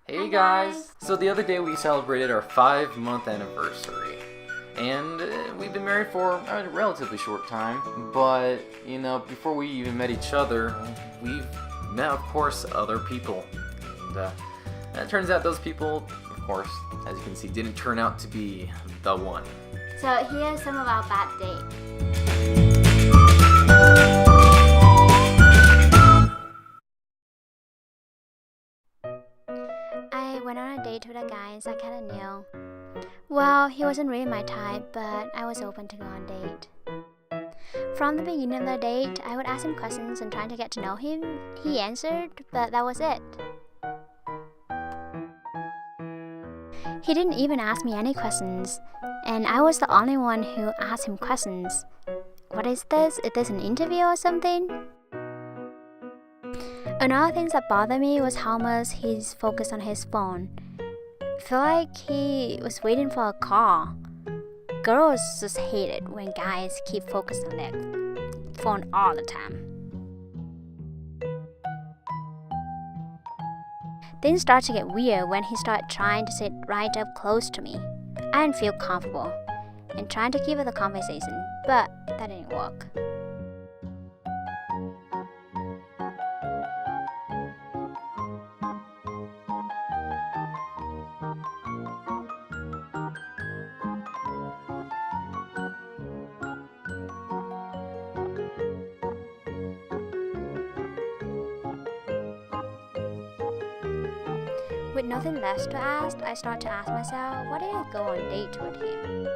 Hey guys! So the other day we celebrated our 5-month anniversary. And we've been married for a relatively short time. But, you know, before we even met each other, we've met, of course, other people. And it turns out those people, of course, as you can see, didn't turn out to be the one. So here's some of our bad dates. I went on a date with a guy I kinda knew. Well, he wasn't really my type, but I was open to go on a date. From the beginning of the date, I would ask him questions and trying to get to know him. He answered, but that was it. He didn't even ask me any questions, and I was the only one who asked him questions. What is this? Is this an interview or something? Another thing that bothered me was how much he's focused on his phone. I feel like he was waiting for a call. Girls just hate it when guys keep focused on their phone all the time. Things started to get weird when he started trying to sit right up close to me. I didn't feel comfortable and trying to keep up the conversation, but that didn't work. With nothing left to ask, I start to ask myself, why did I go on a date with him?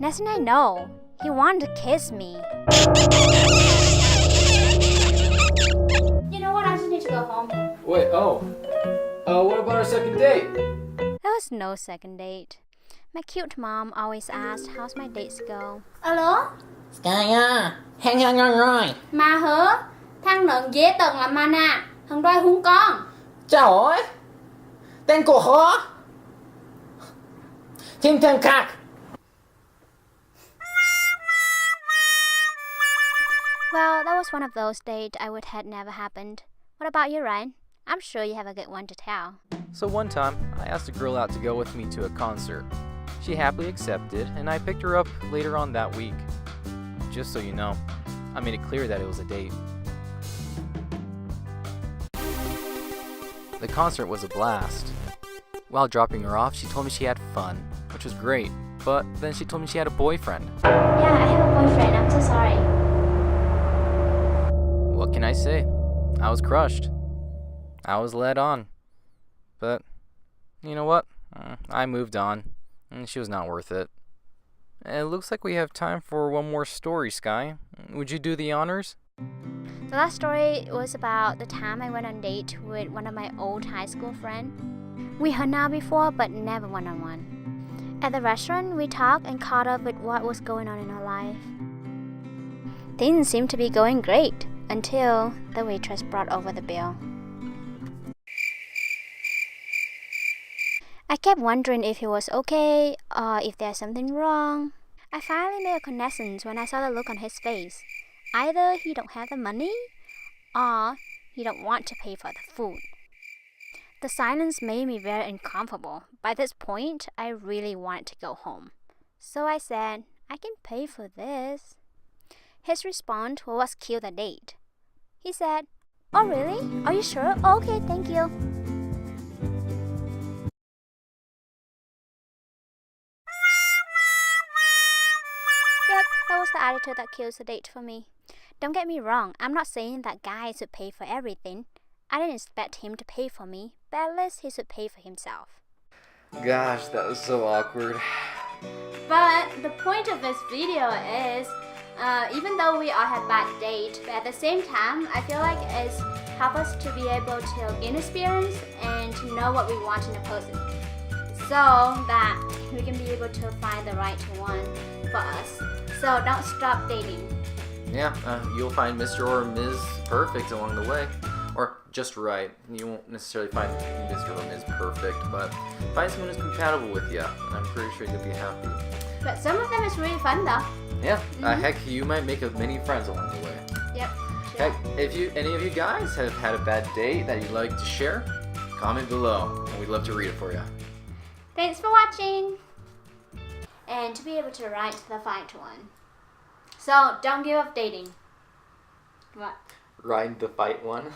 Next thing I know, he wanted to kiss me. You know what? I just need to go home. Wait, what about our second date? There was no second date. My cute mom always asked, how's my dates go? Alo? Sky à, hẹn rồi. Mà hả? Thằng nợ dễ tận lắm mà nè. Thằng đôi hung con. Trời ơi, tên của họ. Thiên thần khạc. Well, that was one of those dates I would had never happened. What about you, Ryan? I'm sure you have a good one to tell. So one time, I asked a girl out to go with me to a concert. She happily accepted, and I picked her up later on that week. Just so you know, I made it clear that it was a date. The concert was a blast. While dropping her off, she told me she had fun, which was great, but then she told me she had a boyfriend. Yeah, I have a boyfriend. I'm so sorry. What can I say? I was crushed. I was led on. But, you know what? I moved on, and she was not worth it. It looks like we have time for one more story, Sky. Would you do the honors? The last story was about the time I went on a date with one of my old high school friends. We hung out before, but never one-on-one. At the restaurant, we talked and caught up with what was going on in our life. Things seemed to be going great until the waitress brought over the bill. I kept wondering if he was okay or if there's something wrong. I finally made a connection when I saw the look on his face. Either he don't have the money or he don't want to pay for the food. The silence made me very uncomfortable. By this point, I really wanted to go home. So I said, I can pay for this. His response was what killed the date. He said, oh really? Are you sure? Okay, thank you. Yep, that was the attitude that kills the date for me. Don't get me wrong, I'm not saying that guy should pay for everything. I didn't expect him to pay for me, but at least he should pay for himself. Gosh, that was so awkward. But the point of this video is, even though we all had bad dates, but at the same time, I feel like it's help us to be able to gain experience and to know what we want in a person, so that we can be able to find the right one for us. So don't stop dating. Yeah, you'll find Mr. or Ms. Perfect along the way. Or just right. You won't necessarily find Mr. or Ms. Perfect, but find someone who's compatible with you, and I'm pretty sure you'll be happy. But some of them is really fun though. Yeah, heck, you might make many friends along the way. Yep. Heck, if any of you guys have had a bad date that you'd like to share, comment below, and we'd love to read it for you. Thanks for watching. And to be able to write the fight one. So don't give up dating. What? Ride the fight one.